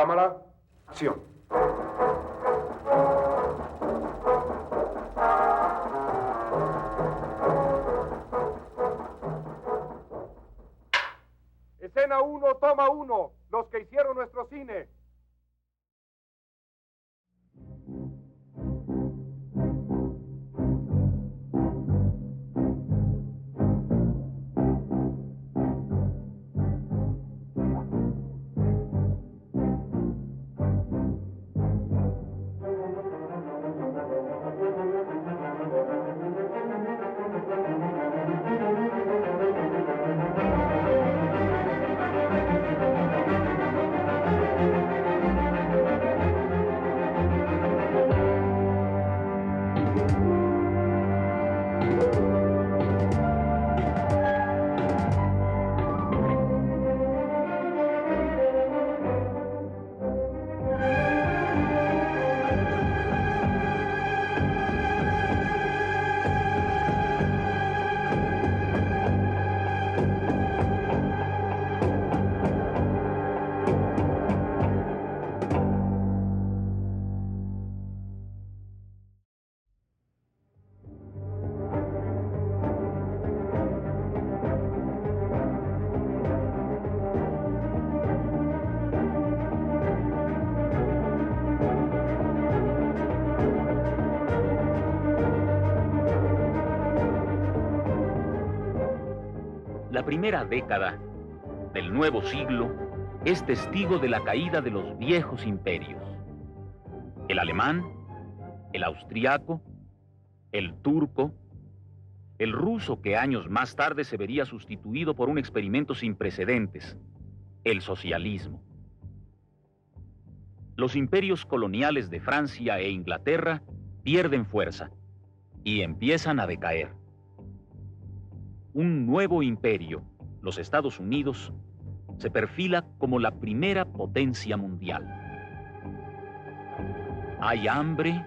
Cámara, acción. Escena 1, toma 1. Los que hicieron nuestro cine. La primera década del nuevo siglo es testigo de la caída de los viejos imperios. El alemán, el austriaco, el turco, el ruso, que años más tarde se vería sustituido por un experimento sin precedentes, el socialismo. Los imperios coloniales de Francia e Inglaterra pierden fuerza y empiezan a decaer. Un nuevo imperio, los Estados Unidos, se perfila como la primera potencia mundial. Hay hambre,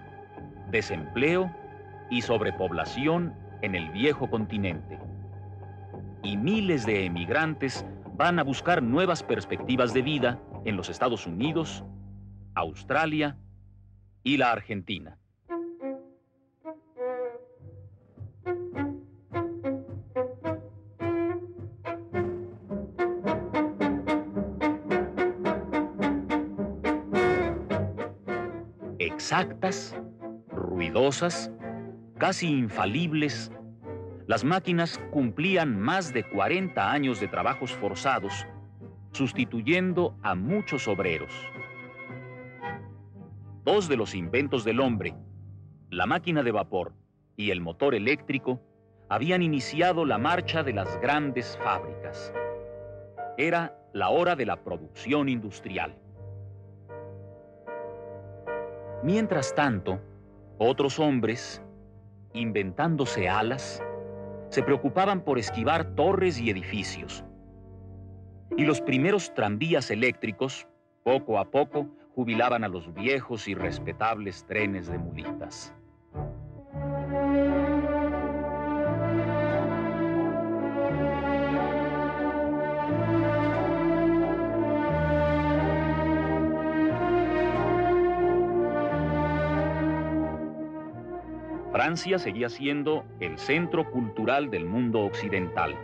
desempleo y sobrepoblación en el viejo continente. Y miles de emigrantes van a buscar nuevas perspectivas de vida en los Estados Unidos, Australia y la Argentina. Exactas, ruidosas, casi infalibles, las máquinas cumplían más de 40 años de trabajos forzados, sustituyendo a muchos obreros. Dos de los inventos del hombre, la máquina de vapor y el motor eléctrico, habían iniciado la marcha de las grandes fábricas. Era la hora de la producción industrial. Mientras tanto, otros hombres, inventándose alas, se preocupaban por esquivar torres y edificios. Y los primeros tranvías eléctricos, poco a poco, jubilaban a los viejos y respetables trenes de mulitas. Francia seguía siendo el centro cultural del mundo occidental.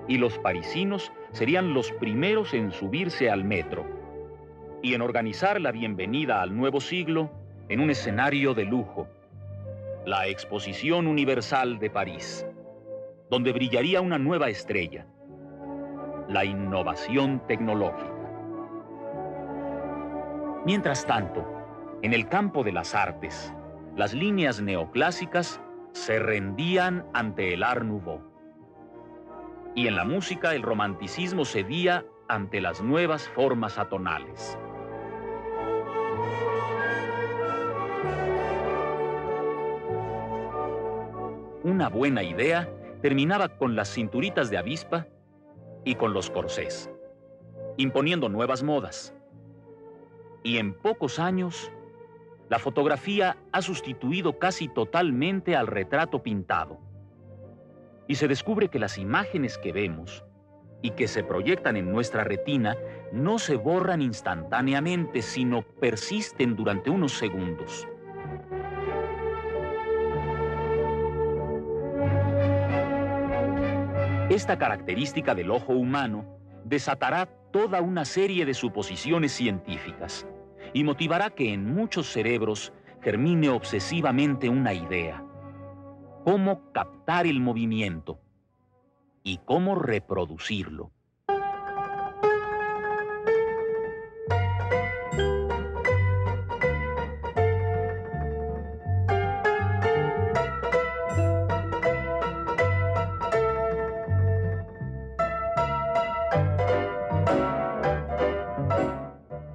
Y los parisinos serían los primeros en subirse al metro y en organizar la bienvenida al nuevo siglo en un escenario de lujo, la Exposición Universal de París, donde brillaría una nueva estrella, la innovación tecnológica. Mientras tanto, en el campo de las artes, las líneas neoclásicas se rendían ante el Art Nouveau. Y en la música, el romanticismo cedía ante las nuevas formas atonales. Una buena idea terminaba con las cinturitas de avispa y con los corsés, imponiendo nuevas modas. Y en pocos años, la fotografía ha sustituido casi totalmente al retrato pintado. Y se descubre que las imágenes que vemos y que se proyectan en nuestra retina no se borran instantáneamente, sino persisten durante unos segundos. Esta característica del ojo humano desatará toda una serie de suposiciones científicas y motivará que en muchos cerebros germine obsesivamente una idea: cómo captar el movimiento y cómo reproducirlo.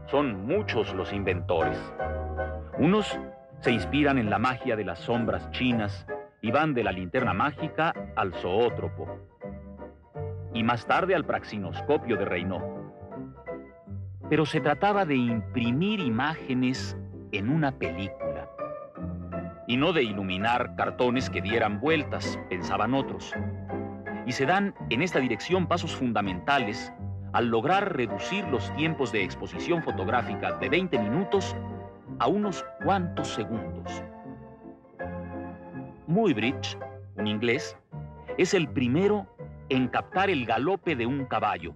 Son muchos los inventores. Unos se inspiran en la magia de las sombras chinas y van de la linterna mágica al zoótropo, y más tarde al praxinoscopio de Raynaud. Pero se trataba de imprimir imágenes en una película, y no de iluminar cartones que dieran vueltas, pensaban otros. Y se dan en esta dirección pasos fundamentales al lograr reducir los tiempos de exposición fotográfica de 20 minutos a unos cuantos segundos. Muybridge, un inglés, es el primero en captar el galope de un caballo,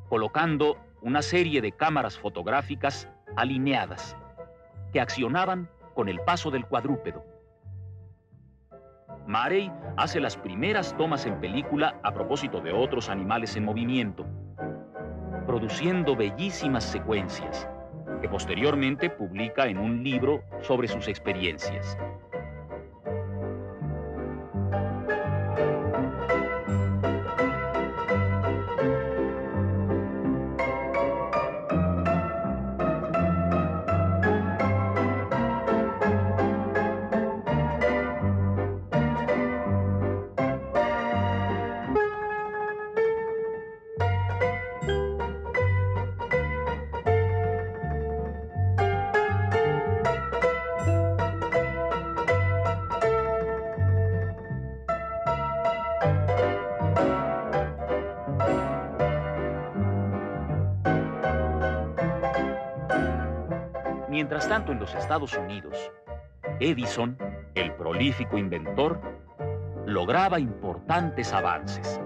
colocando una serie de cámaras fotográficas alineadas que accionaban con el paso del cuadrúpedo. Marey hace las primeras tomas en película a propósito de otros animales en movimiento, produciendo bellísimas secuencias que posteriormente publica en un libro sobre sus experiencias. Mientras tanto, en los Estados Unidos, Edison, el prolífico inventor, lograba importantes avances.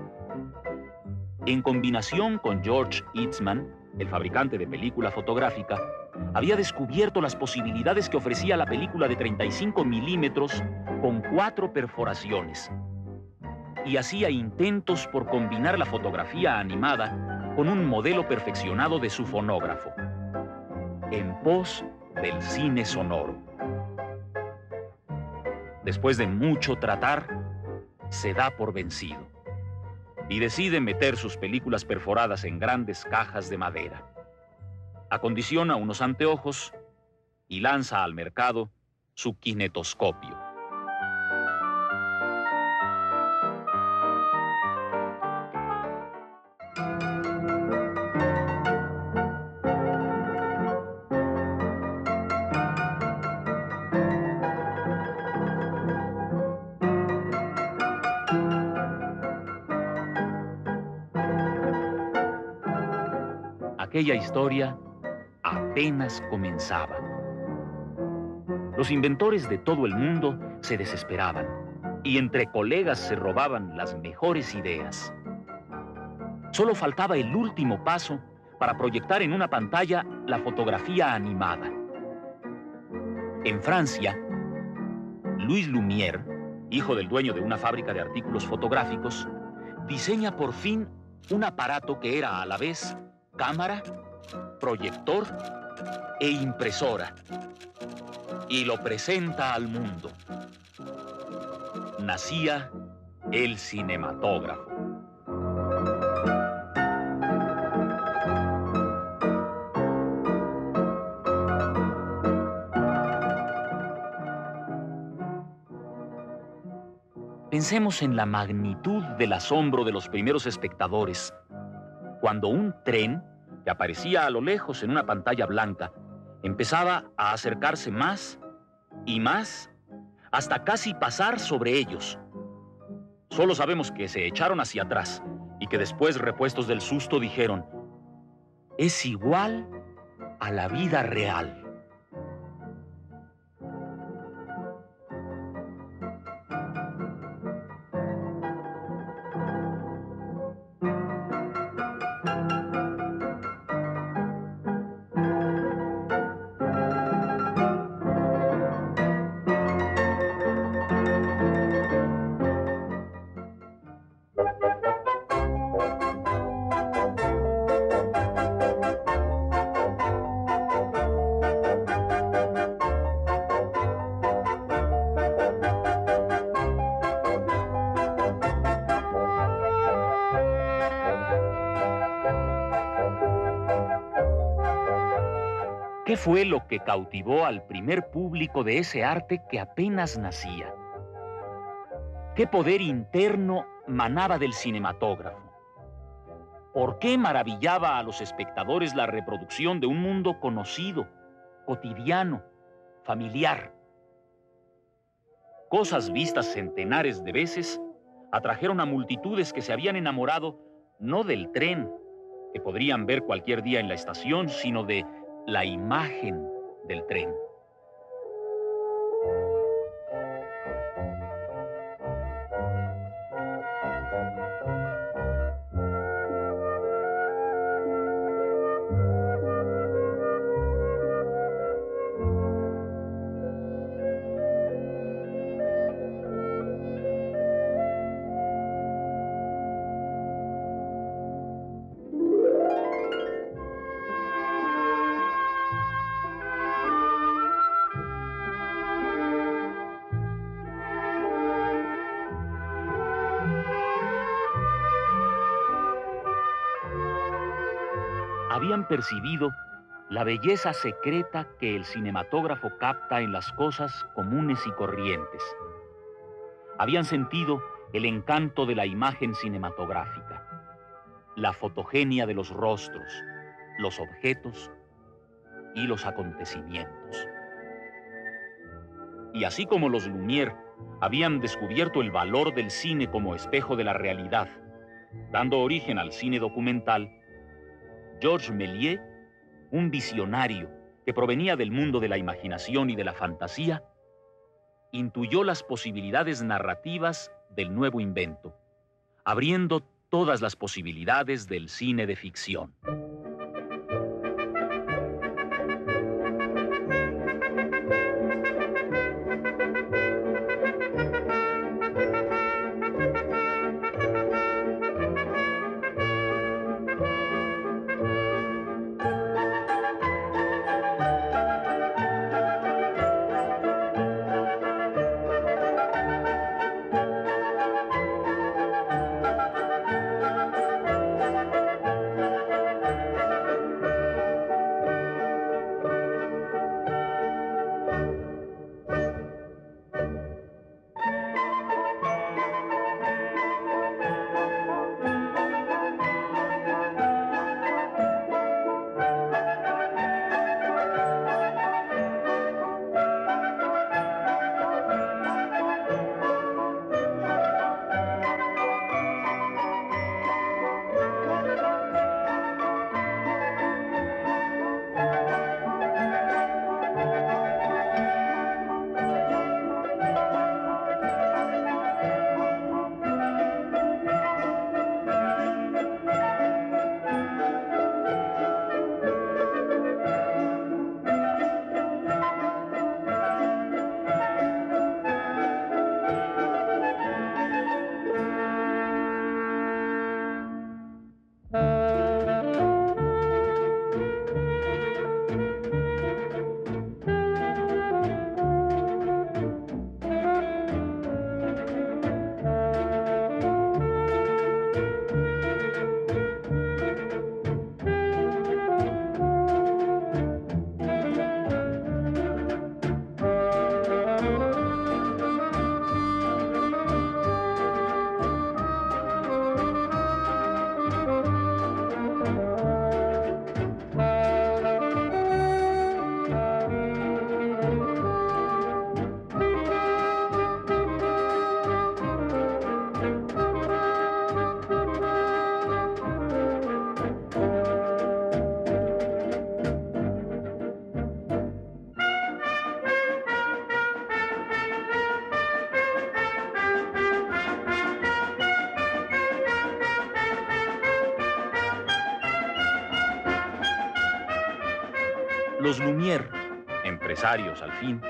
En combinación con George Eastman, el fabricante de película fotográfica, había descubierto las posibilidades que ofrecía la película de 35 milímetros con 4 perforaciones, y hacía intentos por combinar la fotografía animada con un modelo perfeccionado de su fonógrafo, en pos del cine sonoro. Después de mucho tratar, se da por vencido y decide meter sus películas perforadas en grandes cajas de madera. Acondiciona unos anteojos y lanza al mercado su kinetoscopio. Aquella historia apenas comenzaba. Los inventores de todo el mundo se desesperaban y entre colegas se robaban las mejores ideas. Solo faltaba el último paso para proyectar en una pantalla la fotografía animada. En Francia, Louis Lumière, hijo del dueño de una fábrica de artículos fotográficos, diseña por fin un aparato que era a la vez cámara, proyector e impresora, y lo presenta al mundo. Nacía el cinematógrafo. Pensemos en la magnitud del asombro de los primeros espectadores cuando un tren, que aparecía a lo lejos en una pantalla blanca, empezaba a acercarse más y más hasta casi pasar sobre ellos. Solo sabemos que se echaron hacia atrás y que después, repuestos del susto, dijeron: es igual a la vida real. ¿Qué fue lo que cautivó al primer público de ese arte que apenas nacía? ¿Qué poder interno manaba del cinematógrafo? ¿Por qué maravillaba a los espectadores la reproducción de un mundo conocido, cotidiano, familiar? Cosas vistas centenares de veces atrajeron a multitudes que se habían enamorado no del tren, que podrían ver cualquier día en la estación, sino de la imagen del tren. Habían percibido la belleza secreta que el cinematógrafo capta en las cosas comunes y corrientes. Habían sentido el encanto de la imagen cinematográfica, la fotogenia de los rostros, los objetos y los acontecimientos. Y así como los Lumière habían descubierto el valor del cine como espejo de la realidad, dando origen al cine documental, Georges Méliès, un visionario que provenía del mundo de la imaginación y de la fantasía, intuyó las posibilidades narrativas del nuevo invento, abriendo todas las posibilidades del cine de ficción. Los Lumière, empresarios al fin,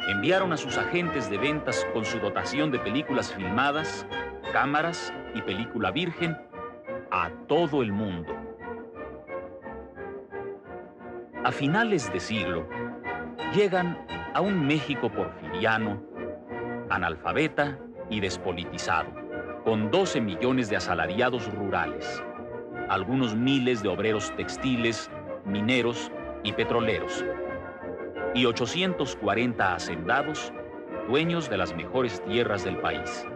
enviaron a sus agentes de ventas con su dotación de películas filmadas, cámaras y película virgen a todo el mundo. A finales de siglo, llegan a un México porfiriano, analfabeta y despolitizado, con 12 millones de asalariados rurales, algunos miles de obreros textiles, mineros y petroleros, y 840 hacendados, dueños de las mejores tierras del país.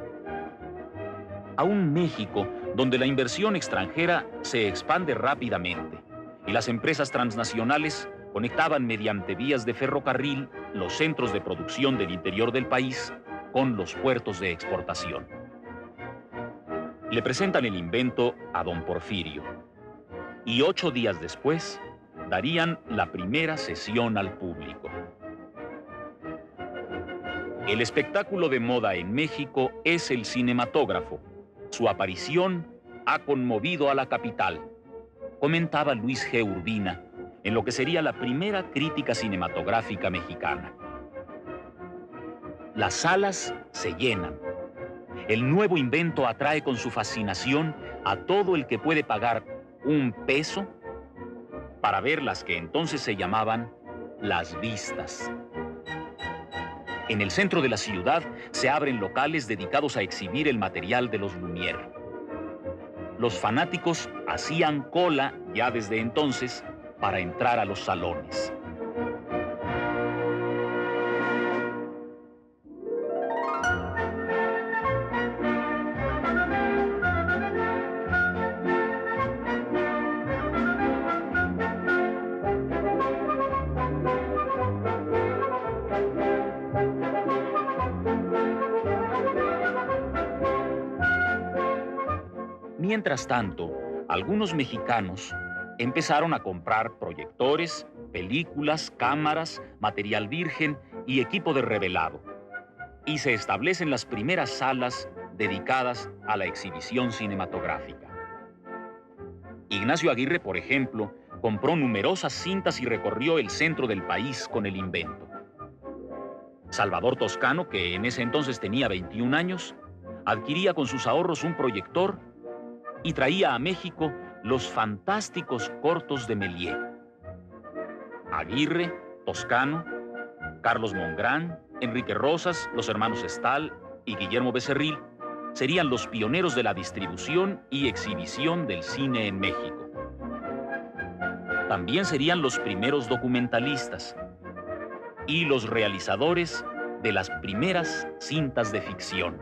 A un México donde la inversión extranjera se expande rápidamente y las empresas transnacionales conectaban mediante vías de ferrocarril los centros de producción del interior del país con los puertos de exportación. Le presentan el invento a don Porfirio y 8 días después darían la primera sesión al público. El espectáculo de moda en México es el cinematógrafo. Su aparición ha conmovido a la capital, comentaba Luis G. Urbina, en lo que sería la primera crítica cinematográfica mexicana. Las salas se llenan. El nuevo invento atrae con su fascinación a todo el que puede pagar un peso para ver las que entonces se llamaban las vistas. En el centro de la ciudad se abren locales dedicados a exhibir el material de los Lumière. Los fanáticos hacían cola ya desde entonces para entrar a los salones. Mientras tanto, algunos mexicanos empezaron a comprar proyectores, películas, cámaras, material virgen y equipo de revelado. Y se establecen las primeras salas dedicadas a la exhibición cinematográfica. Ignacio Aguirre, por ejemplo, compró numerosas cintas y recorrió el centro del país con el invento. Salvador Toscano, que en ese entonces tenía 21 años, adquiría con sus ahorros un proyector y traía a México los fantásticos cortos de Méliès. Aguirre, Toscano, Carlos Mongrán, Enrique Rosas, los hermanos Estal y Guillermo Becerril serían los pioneros de la distribución y exhibición del cine en México. También serían los primeros documentalistas y los realizadores de las primeras cintas de ficción.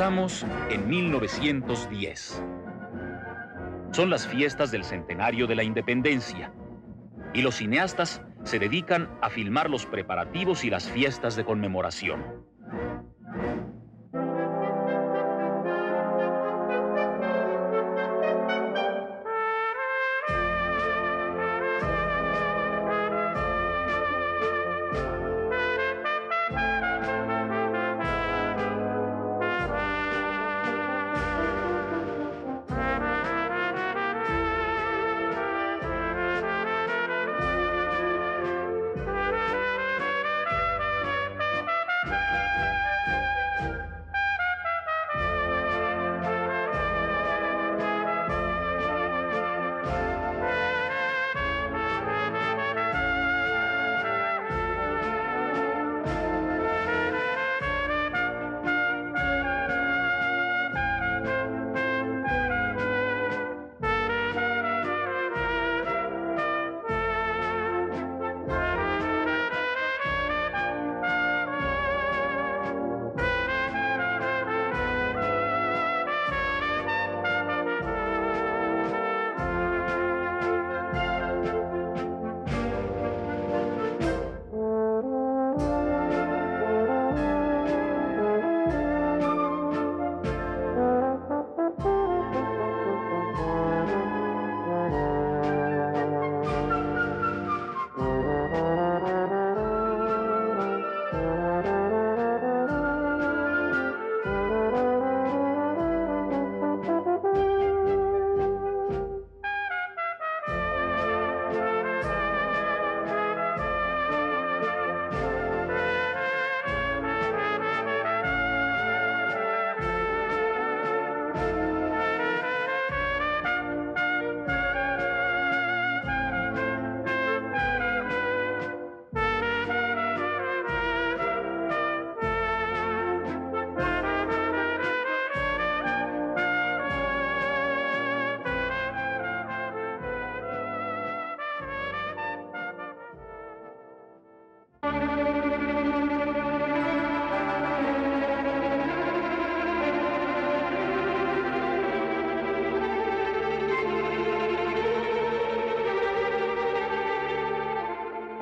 Estamos en 1910. Son las fiestas del centenario de la independencia y los cineastas se dedican a filmar los preparativos y las fiestas de conmemoración.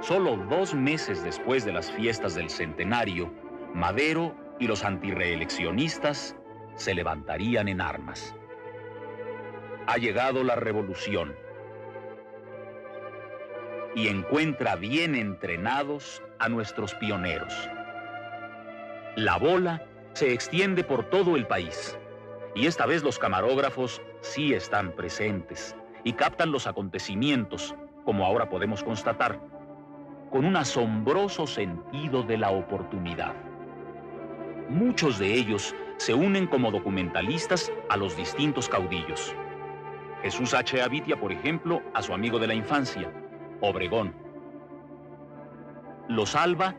Solo 2 meses después de las fiestas del centenario, Madero y los antirreeleccionistas se levantarían en armas. Ha llegado la revolución y encuentra bien entrenados a nuestros pioneros. La bola se extiende por todo el país y esta vez los camarógrafos sí están presentes y captan los acontecimientos, como ahora podemos constatar, con un asombroso sentido de la oportunidad. Muchos de ellos se unen como documentalistas a los distintos caudillos. Jesús H. Avitia, por ejemplo, a su amigo de la infancia, Obregón. Los Alba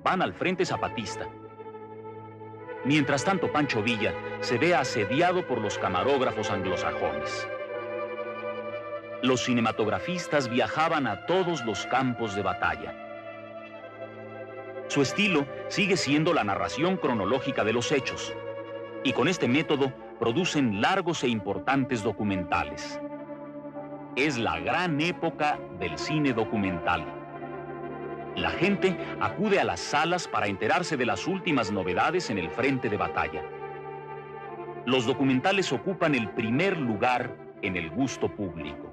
van al frente zapatista. Mientras tanto, Pancho Villa se ve asediado por los camarógrafos anglosajones. Los cinematografistas viajaban a todos los campos de batalla. Su estilo sigue siendo la narración cronológica de los hechos, y con este método producen largos e importantes documentales. Es la gran época del cine documental. La gente acude a las salas para enterarse de las últimas novedades en el frente de batalla. Los documentales ocupan el primer lugar en el gusto público.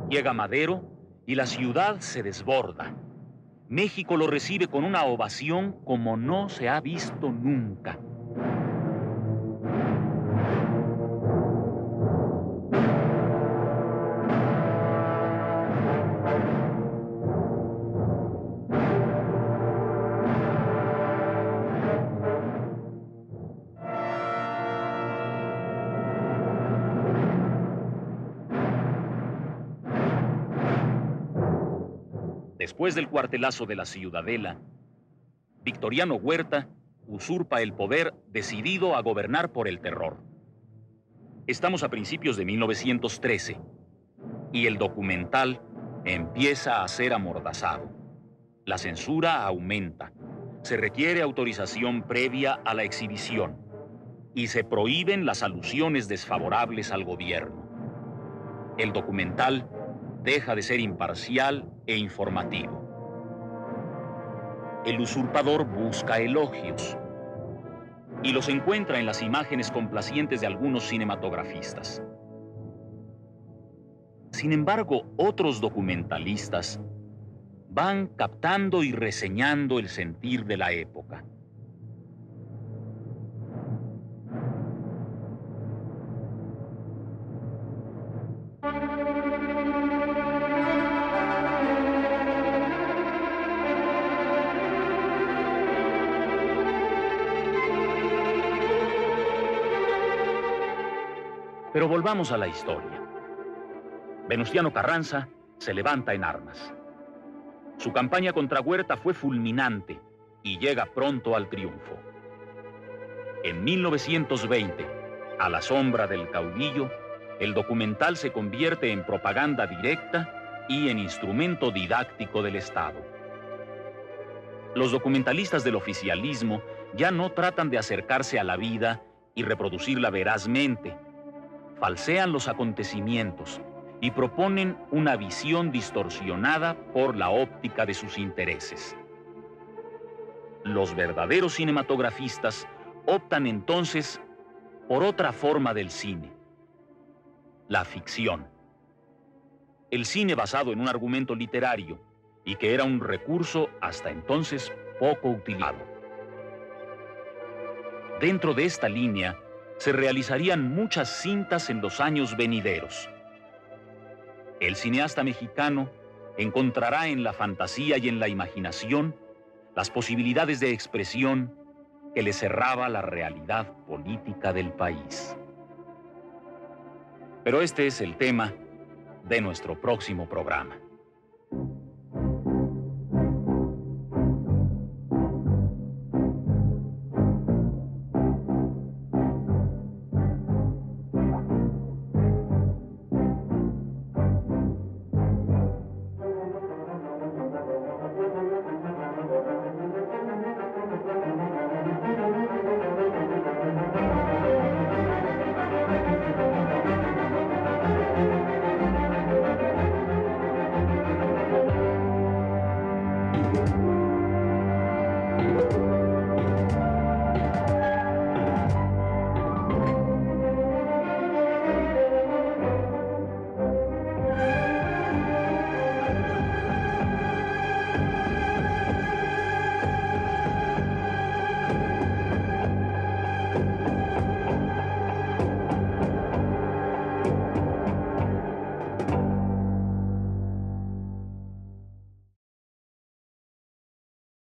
Llega Madero y la ciudad se desborda. México lo recibe con una ovación como no se ha visto nunca. Después del cuartelazo de la Ciudadela, Victoriano Huerta usurpa el poder decidido a gobernar por el terror. Estamos a principios de 1913 y el documental empieza a ser amordazado. La censura aumenta, se requiere autorización previa a la exhibición y se prohíben las alusiones desfavorables al gobierno. El documental deja de ser imparcial e informativo. El usurpador busca elogios y los encuentra en las imágenes complacientes de algunos cinematografistas. Sin embargo, otros documentalistas van captando y reseñando el sentir de la época. Pero volvamos a la historia. Venustiano Carranza se levanta en armas. Su campaña contra Huerta fue fulminante y llega pronto al triunfo. En 1920, a la sombra del caudillo, el documental se convierte en propaganda directa y en instrumento didáctico del Estado. Los documentalistas del oficialismo ya no tratan de acercarse a la vida y reproducirla verazmente. Falsean los acontecimientos y proponen una visión distorsionada por la óptica de sus intereses. Los verdaderos cinematografistas optan entonces por otra forma del cine, la ficción. El cine basado en un argumento literario y que era un recurso hasta entonces poco utilizado. Dentro de esta línea, se realizarían muchas cintas en los años venideros. El cineasta mexicano encontrará en la fantasía y en la imaginación las posibilidades de expresión que le cerraba la realidad política del país. Pero este es el tema de nuestro próximo programa.